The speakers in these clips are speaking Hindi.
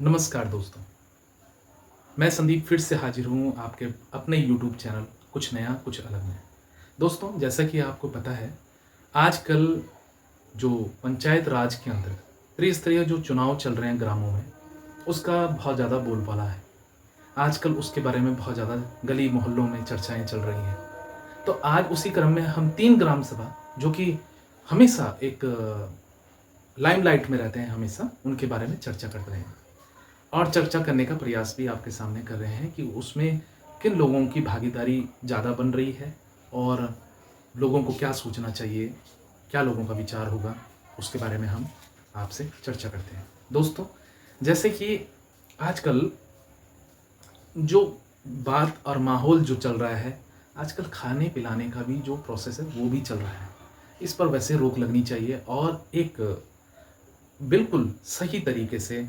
नमस्कार दोस्तों, मैं संदीप फिर से हाजिर हूँ आपके अपने यूट्यूब चैनल कुछ नया कुछ अलग में। दोस्तों, जैसा कि आपको पता है, आजकल जो पंचायत राज के अंतर्गत त्रिस्तरीय जो चुनाव चल रहे हैं ग्रामों में, उसका बहुत ज़्यादा बोलबाला है। आजकल उसके बारे में बहुत ज़्यादा गली मोहल्लों में चर्चाएँ चल रही हैं। तो आज उसी क्रम में हम 3 ग्राम सभा जो कि हमेशा एक लाइमलाइट में रहते हैं, हमेशा उनके बारे में चर्चा कर रहे हैं। और चर्चा करने का प्रयास भी आपके सामने कर रहे हैं कि उसमें किन लोगों की भागीदारी ज़्यादा बन रही है और लोगों को क्या सोचना चाहिए, क्या लोगों का विचार होगा, उसके बारे में हम आपसे चर्चा करते हैं। दोस्तों, जैसे कि आजकल जो बात और माहौल जो चल रहा है, आजकल खाने पिलाने का भी जो प्रोसेस है वो भी चल रहा है। इस पर वैसे रोक लगनी चाहिए और एक बिल्कुल सही तरीके से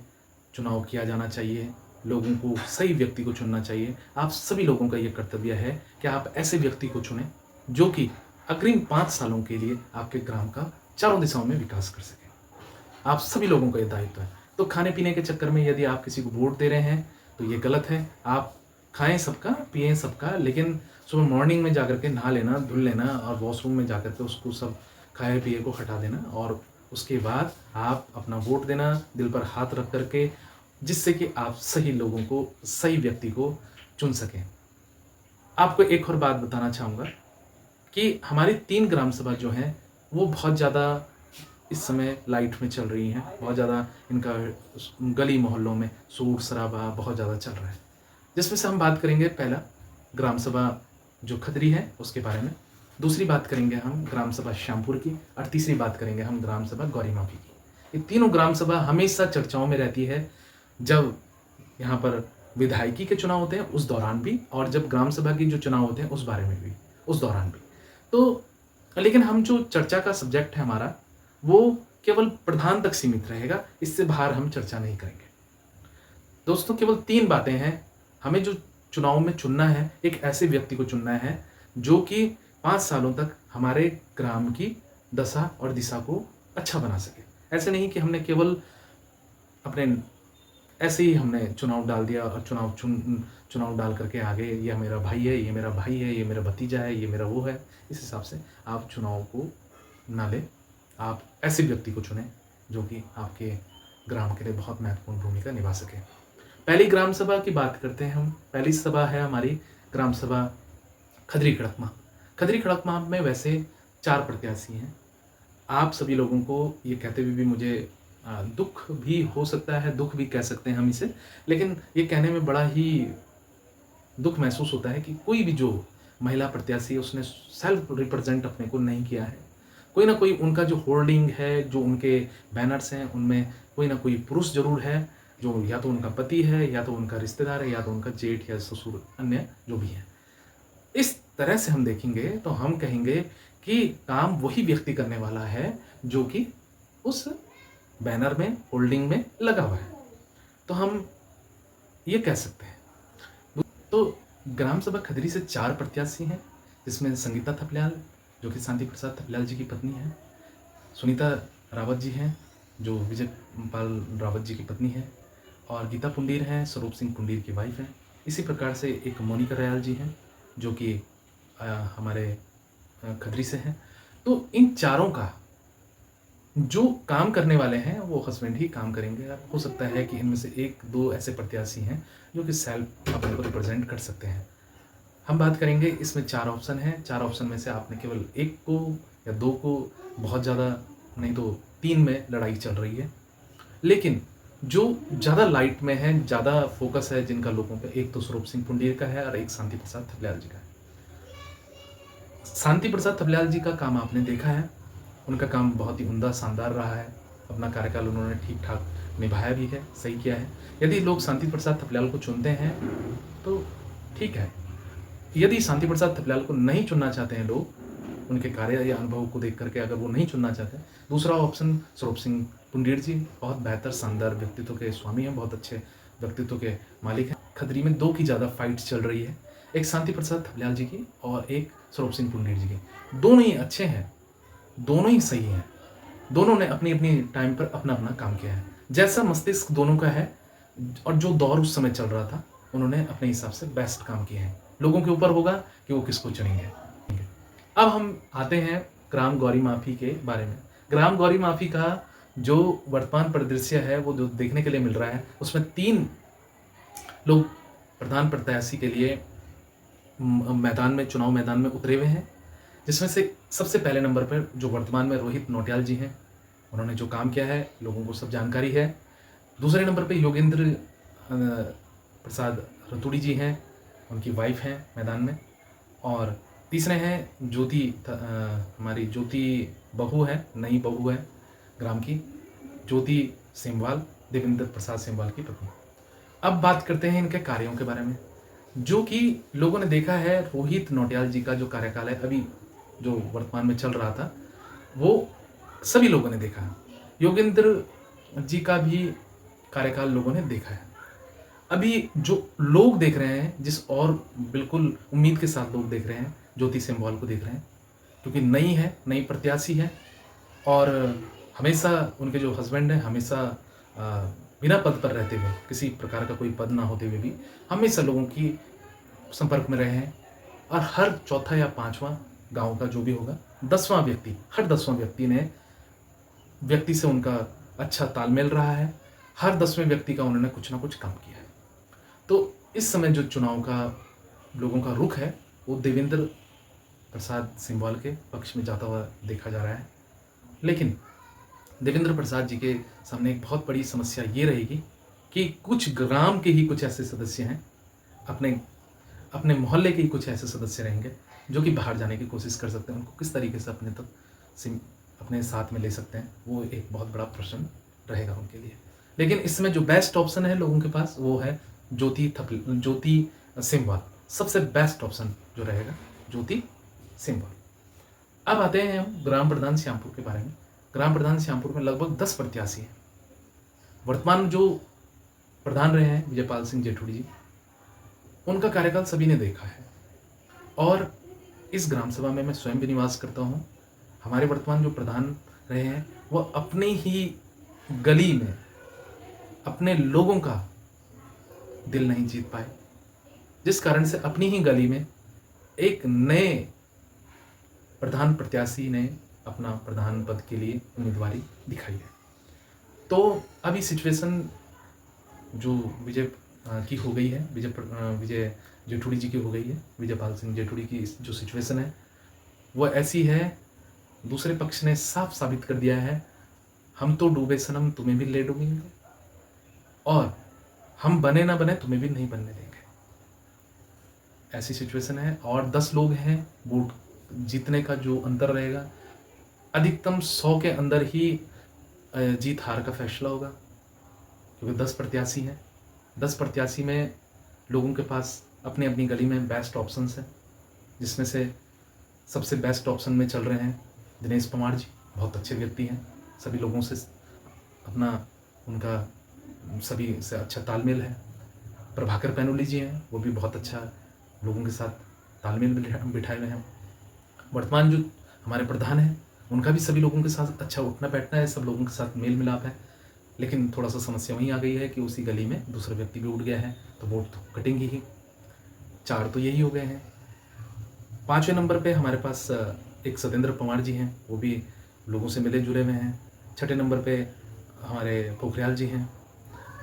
चुनाव किया जाना चाहिए। लोगों को सही व्यक्ति को चुनना चाहिए। आप सभी लोगों का ये कर्तव्य है कि आप ऐसे व्यक्ति को चुनें जो कि अग्रिम 5 सालों के लिए आपके ग्राम का चारों दिशाओं में विकास कर सके। आप सभी लोगों का ये दायित्व है। तो खाने पीने के चक्कर में यदि आप किसी को वोट दे रहे हैं तो ये गलत है। आप खाएं सबका, पिएं सबका, लेकिन सुबह मॉर्निंग में जाकर के नहा लेना, धुल लेना और वॉशरूम में जाकर के उसको सब खाए पिए को हटा देना और उसके बाद आप अपना वोट देना दिल पर हाथ रख करके, जिससे कि आप सही लोगों को, सही व्यक्ति को चुन सकें। आपको एक और बात बताना चाहूँगा कि हमारी 3 ग्राम सभा जो हैं वो बहुत ज़्यादा इस समय लाइट में चल रही हैं। बहुत ज़्यादा इनका गली मोहल्लों में शोर शराबा बहुत ज़्यादा चल रहा है। जिसमें से हम बात करेंगे, पहला ग्राम सभा जो खदरी है उसके बारे में, दूसरी बात करेंगे हम ग्राम सभा श्यामपुर की और तीसरी बात करेंगे हम ग्राम सभा गौरीमाफी की। ये तीनों ग्राम सभा हमेशा चर्चाओं में रहती है, जब यहाँ पर विधायकी के चुनाव होते हैं उस दौरान भी और जब ग्राम सभा की जो चुनाव होते हैं उस बारे में भी, उस दौरान भी। तो लेकिन हम जो चर्चा का सब्जेक्ट है हमारा, वो केवल प्रधान तक सीमित रहेगा, इससे बाहर हम चर्चा नहीं करेंगे। दोस्तों, केवल 3 बातें हैं। हमें जो चुनाव में चुनना है, एक ऐसे व्यक्ति को चुनना है जो कि 5 सालों तक हमारे ग्राम की दशा और दिशा को अच्छा बना सके। ऐसे नहीं कि हमने केवल अपने ऐसे ही हमने चुनाव डाल दिया और चुनाव डाल करके आगे, ये मेरा भाई है, ये मेरा भाई है, ये मेरा भतीजा है, ये मेरा वो है। इस हिसाब से आप चुनाव को ना लें। आप ऐसे व्यक्ति को चुनें जो कि आपके ग्राम के लिए बहुत महत्वपूर्ण भूमिका निभा सके। पहली ग्राम सभा की बात करते हैं हम। पहली सभा है हमारी ग्राम सभा खदरी खड़कमा। खदरी खड़कमा में वैसे 4 प्रत्याशी हैं। आप सभी लोगों को ये कहते हुए भी मुझे दुख भी हो सकता है, दुख भी कह सकते हैं हम इसे, लेकिन ये कहने में बड़ा ही दुख महसूस होता है कि कोई भी जो महिला प्रत्याशी है उसने सेल्फ रिप्रेजेंट अपने को नहीं किया है। कोई ना कोई उनका जो होर्डिंग है, जो उनके बैनर्स हैं, उनमें कोई ना कोई पुरुष जरूर है, जो या तो उनका पति है, या तो उनका रिश्तेदार है, या तो उनका जेठ या ससुर, अन्य जो भी है। इस तरह से हम देखेंगे तो हम कहेंगे कि काम वही व्यक्ति करने वाला है जो कि उस बैनर में, होल्डिंग में लगा हुआ है। तो हम ये कह सकते हैं। तो ग्राम सभा खदरी से 4 प्रत्याशी हैं, जिसमें संगीता थपलियाल जो कि शांति प्रसाद थपलियाल जी की पत्नी है, सुनीता रावत जी हैं जो विजय पाल रावत जी की पत्नी है, और गीता पुंडीर हैं, स्वरूप सिंह पुंडीर की वाइफ हैं। इसी प्रकार से एक मोनिका रयाल जी हैं जो कि हमारे खदरी से हैं। तो इन चारों का जो काम करने वाले हैं वो हस्बैंड ही काम करेंगे। हो सकता है कि इनमें से 1-2 ऐसे प्रत्याशी हैं जो कि सेल्फ अपने को रिप्रेजेंट कर सकते हैं। हम बात करेंगे, इसमें 4 ऑप्शन हैं। 4 ऑप्शन में से आपने केवल 1 को या 2 को, बहुत ज़्यादा नहीं तो 3 में लड़ाई चल रही है। लेकिन जो ज़्यादा लाइट में है, ज़्यादा फोकस है जिनका लोगों पे, एक तो स्वरूप सिंह पुंडीर का है और एक शांति प्रसाद थपलियाल जी का है। शांति प्रसाद थपलियाल जी का काम आपने देखा है, उनका काम बहुत ही उम्दा, शानदार रहा है। अपना कार्यकाल उन्होंने ठीक ठाक निभाया भी है, सही किया है। यदि लोग शांति प्रसाद थपलियाल को चुनते हैं तो ठीक है। यदि शांति प्रसाद थपलियाल को नहीं चुनना चाहते हैं लोग, उनके कार्य या अनुभव को देख करके अगर वो नहीं चुनना चाहते, दूसरा ऑप्शन स्वरूप सिंह पुंडीर जी बहुत बेहतर, शानदार व्यक्तित्व के स्वामी हैं, बहुत अच्छे व्यक्तित्व के मालिक हैं। खदरी में 2 की ज़्यादा फाइट चल रही है, एक शांति प्रसाद थपलियाल जी की और एक स्वरूप सिंह पुंडीर जी की। दोनों ही अच्छे हैं, दोनों ही सही हैं, दोनों ने अपनी अपनी टाइम पर अपना अपना काम किया है। जैसा मस्तिष्क दोनों का है और जो दौर उस समय चल रहा था, उन्होंने अपने हिसाब से बेस्ट काम किए हैं। लोगों के ऊपर होगा कि वो किसको चुनेंगे। अब हम आते हैं ग्राम गौरी माफ़ी के बारे में। ग्राम गौरी माफ़ी का जो वर्तमान परिदृश्य है, वो जो देखने के लिए मिल रहा है, उसमें 3 लोग प्रधान प्रत्याशी के लिए चुनाव मैदान में उतरे हुए हैं, जिसमें से सबसे पहले नंबर पर जो वर्तमान में रोहित नौटियाल जी हैं, उन्होंने जो काम किया है लोगों को सब जानकारी है। दूसरे नंबर पे योगेंद्र प्रसाद रतूड़ी जी हैं, उनकी वाइफ हैं मैदान में। और तीसरे हैं हमारी ज्योति बहू है, नई बहू है ग्राम की, ज्योति सेमवाल, देवेंद्र प्रसाद सेमवाल की पत्नी। अब बात करते हैं इनके कार्यों के बारे में, जो कि लोगों ने देखा है। रोहित नौटियाल जी का जो कार्यकाल है अभी जो वर्तमान में चल रहा था, वो सभी लोगों ने देखा। योगेंद्र जी का भी कार्यकाल लोगों ने देखा है। अभी जो लोग देख रहे हैं, जिस और बिल्कुल उम्मीद के साथ लोग देख रहे हैं, ज्योति सेमवाल को देख रहे हैं, क्योंकि नई है, नई प्रत्याशी है। और हमेशा उनके जो हस्बैंड हैं, हमेशा बिना पद पर रहते हुए, किसी प्रकार का कोई पद ना होते हुए भी हमेशा लोगों की संपर्क में रहे हैं। और हर चौथा या 5वां गांव का जो भी होगा, 10वां व्यक्ति, हर 10वां व्यक्ति से उनका अच्छा तालमेल रहा है। हर 10वें व्यक्ति का उन्होंने कुछ ना कुछ काम किया है। तो इस समय जो चुनाव का लोगों का रुख है, वो देवेंद्र प्रसाद सिंहवाल के पक्ष में जाता हुआ देखा जा रहा है। लेकिन देवेंद्र प्रसाद जी के सामने एक बहुत बड़ी समस्या ये रहेगी कि कुछ ग्राम के ही कुछ ऐसे सदस्य हैं, अपने मोहल्ले के ही कुछ ऐसे सदस्य रहेंगे जो कि बाहर जाने की कोशिश कर सकते हैं। उनको किस तरीके से अपने साथ में ले सकते हैं, वो एक बहुत बड़ा प्रश्न रहेगा उनके लिए। लेकिन इसमें जो बेस्ट ऑप्शन है लोगों के पास, वो है ज्योति सेमवाल। सबसे बेस्ट ऑप्शन जो रहेगा, ज्योति सेमवाल। अब आते हैं हम ग्राम प्रधान श्यामपुर के बारे में। ग्राम प्रधान श्यामपुर में लगभग 10 प्रत्याशी हैं। वर्तमान जो प्रधान रहे हैं विजयपाल सिंह जेठुड़ी जी, उनका कार्यकाल सभी ने देखा है। और इस ग्राम सभा में मैं स्वयं भी निवास करता हूँ। हमारे वर्तमान जो प्रधान रहे हैं, वह अपनी ही गली में अपने लोगों का दिल नहीं जीत पाए, जिस कारण से अपनी ही गली में एक नए प्रधान प्रत्याशी ने अपना प्रधान पद के लिए उम्मीदवारी दिखाई है। तो अभी सिचुएशन जो विजय की हो गई है, विजय जेठुड़ी जी की हो गई है, विजयपाल सिंह जेठुड़ी की जो सिचुएशन है वो ऐसी है। दूसरे पक्ष ने साफ साबित कर दिया है, हम तो डूबे सनम तुम्हें भी ले डूबेंगे, और हम बने ना बने तुम्हें भी नहीं बनने देंगे। ऐसी सिचुएशन है। और 10 लोग हैं, वोट जीतने का जो अंतर रहेगा, अधिकतम 100 के अंदर ही जीत हार का फैसला होगा, क्योंकि 10 प्रत्याशी हैं। 10 प्रत्याशी में लोगों के पास अपनी अपनी गली में बेस्ट ऑप्शंस हैं, जिसमें से सबसे बेस्ट ऑप्शन में चल रहे हैं दिनेश पंवार जी। बहुत अच्छे व्यक्ति हैं, सभी लोगों से उनका सभी से अच्छा तालमेल है। प्रभाकर पैनुली जी हैं, वो भी बहुत अच्छा लोगों के साथ तालमेल बिठाए हुए हैं। वर्तमान जो हमारे प्रधान हैं, उनका भी सभी लोगों के साथ अच्छा उठना बैठना है, सब लोगों के साथ मेल मिलाप है। लेकिन थोड़ा सा समस्या वहीं आ गई है कि उसी गली में दूसरा व्यक्ति भी उठ गया है, तो वोट तो कटेंगे ही। 4 तो यही हो गए हैं। 5वें नंबर पे हमारे पास एक सत्येंद्र पंवार जी हैं, वो भी लोगों से मिले जुले हुए हैं। 6ठे नंबर पे हमारे पोखरियाल जी हैं।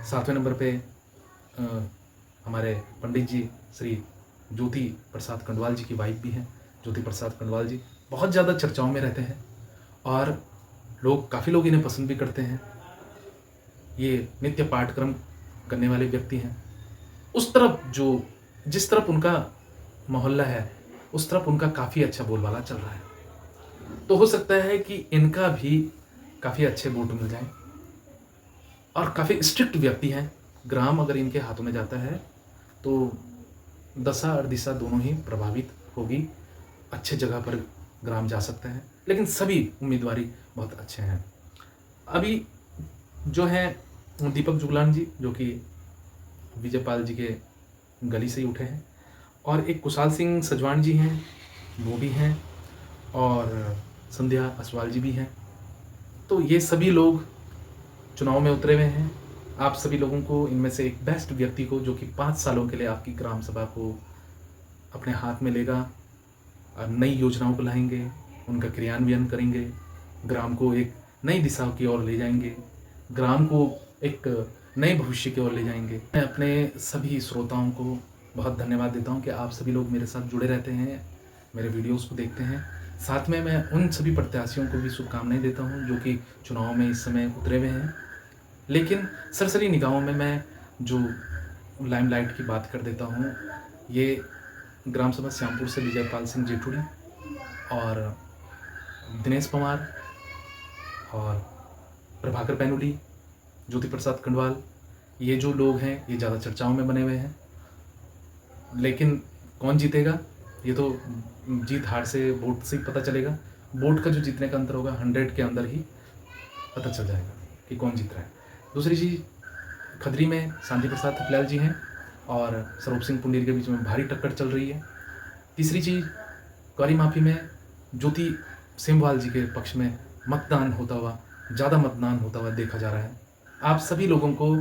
7वें नंबर पे हमारे पंडित जी श्री ज्योति प्रसाद कंडवाल जी की वाइफ भी हैं, ज्योति प्रसाद कंडवाल जी बहुत ज़्यादा चर्चाओं में रहते हैं और काफ़ी लोग इन्हें पसंद भी करते हैं। ये नित्य पाठक्रम करने वाले व्यक्ति हैं। उस तरफ जिस तरफ उनका मोहल्ला है, उस तरफ उनका काफ़ी अच्छा बोलबाला चल रहा है। तो हो सकता है कि इनका भी काफ़ी अच्छे वोट मिल जाए। और काफ़ी स्ट्रिक्ट व्यक्ति हैं। ग्राम अगर इनके हाथों में जाता है तो दशा और दिशा दोनों ही प्रभावित होगी। अच्छे जगह पर ग्राम जा सकते हैं, लेकिन सभी उम्मीदवारी बहुत अच्छे हैं। अभी जो हैं दीपक जुगलान जी, जो कि विजयपाल जी के गली से ही उठे हैं, और एक कुशाल सिंह सजवान जी हैं, वो भी हैं, और संध्या असवाल जी भी हैं। तो ये सभी लोग चुनाव में उतरे हुए हैं आप सभी लोगों को इनमें से एक बेस्ट व्यक्ति को, जो कि 5 सालों के लिए आपकी ग्राम सभा को अपने हाथ में लेगा, नई योजनाओं को लाएँगे, उनका क्रियान्वयन करेंगे, ग्राम को एक नई दिशा की ओर ले जाएँगे, ग्राम को एक नए भविष्य की ओर ले जाएँगे। मैं अपने सभी श्रोताओं को बहुत धन्यवाद देता हूँ कि आप सभी लोग मेरे साथ जुड़े रहते हैं, मेरे वीडियोज़ को देखते हैं। साथ में मैं उन सभी प्रत्याशियों को भी शुभकामनाएँ देता हूँ जो कि चुनाव में इस समय उतरे हुए हैं। लेकिन सरसरी निगाहों में मैं जो लाइमलाइट की बात कर देता हूँ, ये ग्राम सभा श्यामपुर से विजयपाल सिंह जेठुड़ी और दिनेश पंवार और प्रभाकर पैनुली, ज्योति प्रसाद खंडवाल, ये जो लोग हैं ये ज़्यादा चर्चाओं में बने हुए हैं। लेकिन कौन जीतेगा ये तो जीत हार से वोट से ही पता चलेगा। वोट का जो जीतने का अंतर होगा 100 के अंदर ही पता चल जाएगा कि कौन जीत रहा है। दूसरी चीज़, खदरी में शांति प्रसाद थपलियाल जी हैं और स्वरूप सिंह पुंडीर के बीच में भारी टक्कर चल रही है। तीसरी चीज़, कौरी माफी में ज्योति सिंहवाल जी के पक्ष में मतदान होता हुआ, ज़्यादा मतदान होता हुआ देखा जा रहा है। आप सभी लोगों को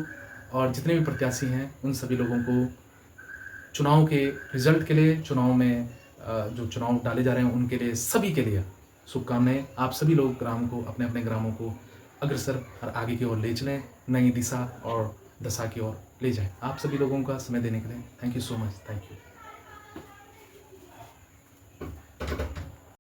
और जितने भी प्रत्याशी हैं उन सभी लोगों को चुनाव के रिजल्ट के लिए, चुनाव में जो चुनाव डाले जा रहे हैं उनके लिए, सभी के लिए शुभकामनाएं। आप सभी लोग ग्राम को, अपने अपने ग्रामों को अग्रसर और आगे की ओर ले चलें, नई दिशा और दशा की ओर ले जाएं। आप सभी लोगों का समय देने के लिए thank you so much. Thank you.